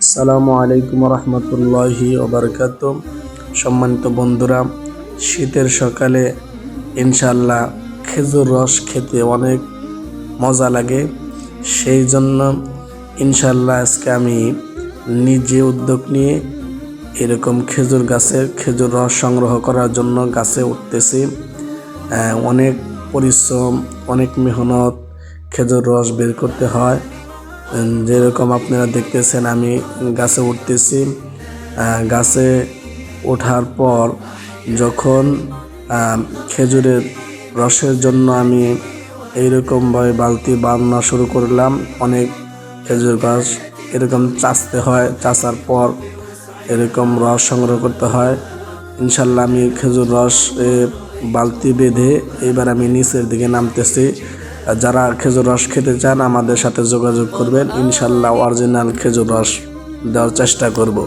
আসসালামু আলাইকুম রহমতুল্লাহি ওবারকাত। সম্মানিত বন্ধুরা, শীতের সকালে ইনশাল্লাহ খেজুর রস খেতে অনেক মজা লাগে। সেই জন্য ইনশাল্লাহ আজকে আমি নিজে উদ্যোগ নিয়ে এরকম খেজুর গাছের খেজুর রস সংগ্রহ করার জন্য গাছে উঠতেছি। অনেক পরিশ্রম, অনেক মেহনত খেজুর রস বের করতে হয়। যেরকম আপনারা দেখতেছেন আমি গাছে উঠতেছি। গাছে ওঠার পর যখন খেজুরের রসের জন্য আমি এইরকমভাবে বালতি বানানো শুরু করলাম। অনেক খেজুর গাছ এরকম চাষতে হয়, চাষার পর এরকম রস সংগ্রহ করতে হয়। ইনশাল্লাহ আমি খেজুর রস বালতি বেঁধে এবার আমি নিচের দিকে নামতেছি। যারা খেজুর রস খেতে চান আমাদের সাথে যোগাযোগ করবেন, ইনশাল্লাহ অরিজিনাল খেজুর রস দেওয়ার চেষ্টা করব।